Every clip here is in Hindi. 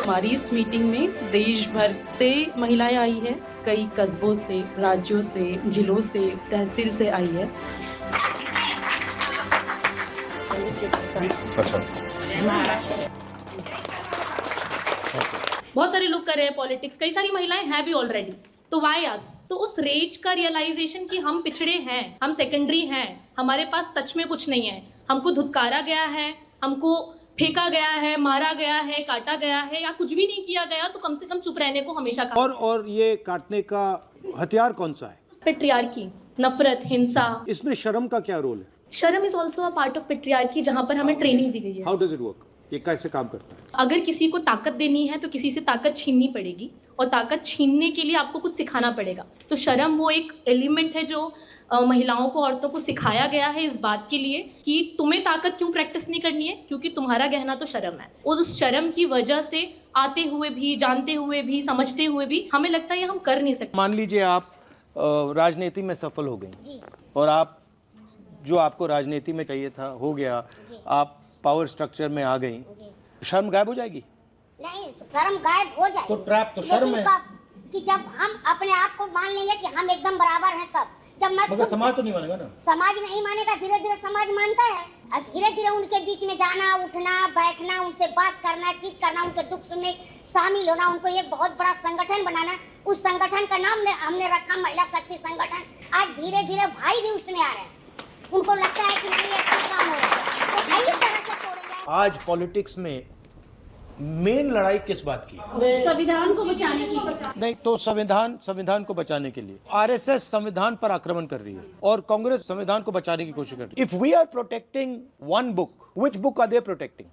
हमारी इस मीटिंग में देश भर से महिलाएं आई है, कई कस्बों से, राज्यों से, जिलों से, तहसील से आई है। बहुत सारे लोग कर रहे हैं पॉलिटिक्स, कई सारी महिलाएं हैं भी ऑलरेडी, तो वाई अस? तो उस रेज का रियलाइजेशन कि हम पिछड़े हैं, हम सेकेंडरी हैं, हमारे पास सच में कुछ नहीं है, हमको धुतकारा गया है, हमको फेंका गया है, मारा गया है, काटा गया है, या कुछ भी नहीं किया गया, तो कम से कम चुप रहने को हमेशा कहा। और ये काटने का हथियार कौन सा है? पेट्रियार्की, नफरत, हिंसा। इसमें शर्म का क्या रोल है? शर्म is also a part of patriarchy, जहां पर हमें ट्रेनिंग दी गई है। How does it work? ये कैसे काम करता है? अगर किसी को ताकत देनी है तो किसी से ताकत छीननी पड़ेगी, और ताकत छीनने के लिए आपको कुछ सिखाना पड़ेगा। तो शर्म वो एक एलिमेंट है जो महिलाओं को, औरतों को सिखाया गया है इस बात के लिए कि तुम्हें ताकत क्यों प्रैक्टिस नहीं करनी है, क्योंकि तुम्हारा गहना तो शर्म है। और उस शर्म की वजह से आते हुए भी, जानते हुए भी, समझते हुए भी हमें लगता है ये हम कर नहीं सकते। मान लीजिए आप राजनीति में सफल हो गई और आप जो आपको राजनीति में चाहिए था हो गया, आप पावर स्ट्रक्चर में आ गई, शर्म गायब हो जाएगी? नहीं, शर्म गायब हो जाए तो ट्रैप तो शर्म है कि जब हम अपने आप को मान लेंगे कि हम एकदम बराबर हैं, तब जब मैं मगर समाज तो नहीं मानेगा ना। समाज नहीं मानेगा, धीरे धीरे समाज मानता है। और धीरे धीरे उनके बीच में जाना, उठना, बैठना, उनसे बात करना, चीत करना, उनके दुख सुनने शामिल होना, उनको एक बहुत बड़ा संगठन बनाना। उस संगठन का नाम हमने रखा महिला शक्ति संगठन। आज धीरे धीरे भाई भी उसमें आ रहे हैं, उनको लगता है कि नहीं ये काम हो रहा है, तो इस तरह से तोड़ेंगे। आज पॉलिटिक्स में मेन लड़ाई किस बात की? संविधान को बचाने की। नहीं तो संविधान को बचाने के लिए आरएसएस संविधान पर आक्रमण कर रही है और कांग्रेस संविधान को बचाने की कोशिश कर रही है। If we are protecting one book, which book are they protecting?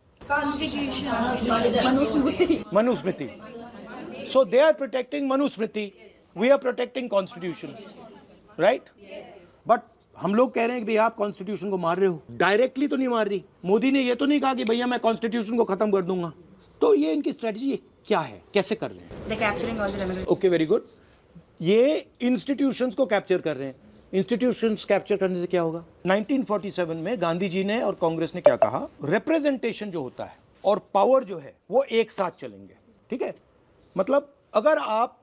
Manusmriti. So they are protecting Manusmriti, we are protecting constitution, right? But हम लोग कह रहे हैं कि भैया आप कॉन्स्टिट्यूशन को मार रहे हो। डायरेक्टली तो नहीं मार रही। मोदी ने ये तो नहीं कहा कि भैया मैं कॉन्स्टिट्यूशन को खत्म कर दूंगा। तो ये इनकी स्ट्रेटजी क्या है, कैसे कर रहे हैं? Okay, very good. ये इंस्टीट्यूशंस को कैप्चर कर रहे हैं। इंस्टीट्यूशंस कैप्चर करने से क्या होगा? 1947 में गांधी जी ने और कांग्रेस ने क्या कहा? रिप्रेजेंटेशन जो होता है और पावर जो है वो एक साथ चलेंगे, ठीक है? मतलब अगर आप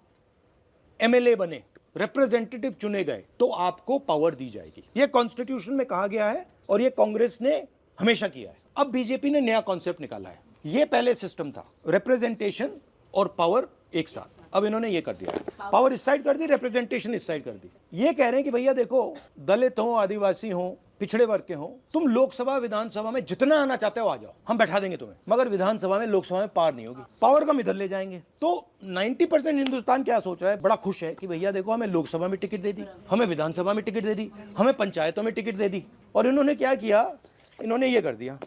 एमएलए बने, रिप्रेजेंटेटिव चुने गए, तो आपको पावर दी जाएगी। ये कॉन्स्टिट्यूशन में कहा गया है और ये कांग्रेस ने हमेशा किया है। अब बीजेपी ने नया कॉन्सेप्ट निकाला है। ये पहले सिस्टम था, रिप्रेजेंटेशन और पावर एक साथ। अब इन्होंने ये कर दिया, पावर इस साइड कर दी, रिप्रेजेंटेशन इस साइड कर दी। ये कह रहे हैं कि भैया देखो, दलित हो, आदिवासी हो, पिछड़े वर्ग के हो, तुम लोकसभा विधानसभा में जितना आना चाहते हो आ जाओ, हम बैठा देंगे तुम्हें, मगर विधानसभा में, लोकसभा में पार नहीं होगी। पावर कम इधर ले जाएंगे। तो 90% हिंदुस्तान क्या सोच रहा है? बड़ा खुश है कि भैया देखो, हमें लोकसभा में टिकट दे दी, हमें विधानसभा में टिकट दे दी, हमें पंचायतों में टिकट दे दी। और इन्होंने क्या किया? इन्होंने ये कर दिया,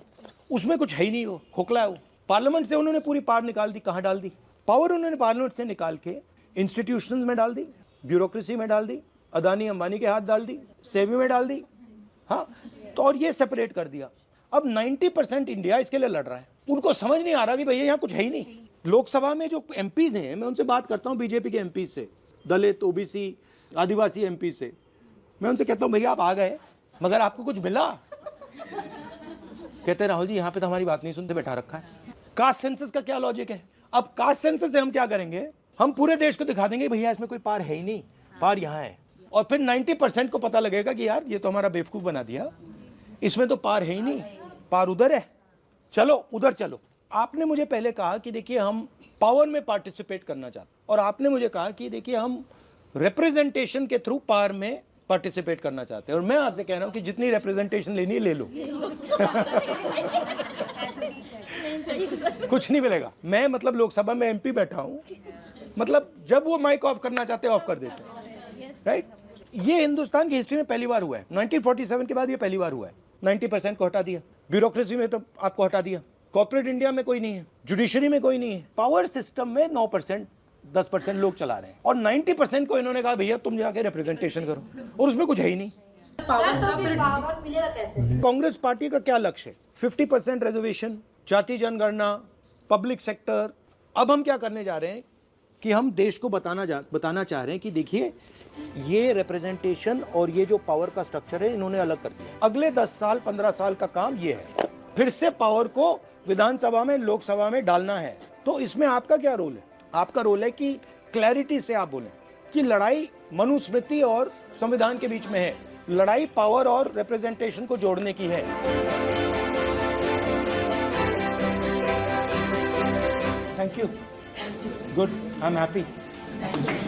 उसमें कुछ है ही नहीं, वो खोखला है। वो पार्लियामेंट से उन्होंने पूरी पावर निकाल दी। कहाँ डाल दी पावर? उन्होंने पार्लियामेंट से निकाल के इंस्टीट्यूशंस में डाल दी, ब्यूरोक्रेसी में डाल दी, अदानी अंबानी के हाथ डाल दी, सेबी में डाल दी। हाँ, तो और ये सेपरेट कर दिया। अब 90% इंडिया इसके लिए लड़ रहा है। उनको समझ नहीं आ रहा कि भैया यहाँ कुछ है ही नहीं। लोकसभा में जो एमपीज हैं, मैं उनसे बात करता हूँ बीजेपी के एमपी से, दलित, ओबीसी, आदिवासी एमपी से, मैं उनसे कहता हूँ भैया आप आ गए, मगर आपको कुछ मिला? कहते राहुल जी यहाँ पे तो हमारी बात नहीं सुनते, बैठा रखा है। कास्ट सेंसस का क्या लॉजिक है? अब कास्ट सेंसस से हम क्या करेंगे? हम पूरे देश को दिखा देंगे भैया इसमें कोई पार है ही नहीं, पार यहाँ है। और फिर 90% को पता लगेगा कि यार ये तो हमारा बेवकूफ बना दिया, इसमें तो पार है ही नहीं, पार उधर है, चलो उधर चलो। आपने मुझे पहले कहा कि देखिए हम पावर में पार्टिसिपेट करना चाहते, और आपने मुझे कहा कि देखिए हम रिप्रेजेंटेशन के थ्रू पावर में पार्टिसिपेट करना चाहते हैं। और मैं आपसे कह रहा हूं कि जितनी रिप्रेजेंटेशन लेनी है ले लो। कुछ नहीं मिलेगा। मैं मतलब लोकसभा में एमपी बैठा हूं, मतलब जब वो माइक ऑफ करना चाहते हैं ऑफ कर देते हैं, राइट? ये हिंदुस्तान की हिस्ट्री में पहली बार हुआ है। 1947 के बाद ये पहली बार हुआ है। 90% को हटा दिया, ब्यूरोक्रेसी में तो आपको हटा दिया, कॉर्पोरेट इंडिया में कोई नहीं है, जुडिशरी में कोई नहीं है, पावर सिस्टम में 9%, 10% लोग चला रहे हैं, और 90% को इन्होंने कहा भैया तुम जाके रिप्रेजेंटेशन करो, और उसमें कुछ है ही नहीं। पावर मिलेगा कैसे? कांग्रेस पार्टी का क्या लक्ष्य है? 50% रिजर्वेशन, जाति जनगणना, पब्लिक सेक्टर। अब हम क्या करने जा रहे हैं कि हम देश को बताना चाह रहे हैं कि देखिए ये रिप्रेजेंटेशन और ये जो पावर का स्ट्रक्चर है इन्होंने अलग कर दिया। अगले 10 साल 15 साल का काम ये है, फिर से पावर को विधानसभा में, लोकसभा में डालना है, तो इसमें आपका क्या रोल है? आपका रोल है कि क्लैरिटी से आप बोलें कि लड़ाई मनुस्मृति और संविधान के बीच में है, लड़ाई पावर और रिप्रेजेंटेशन को जोड़ने की है। Thank you, good, I am happy.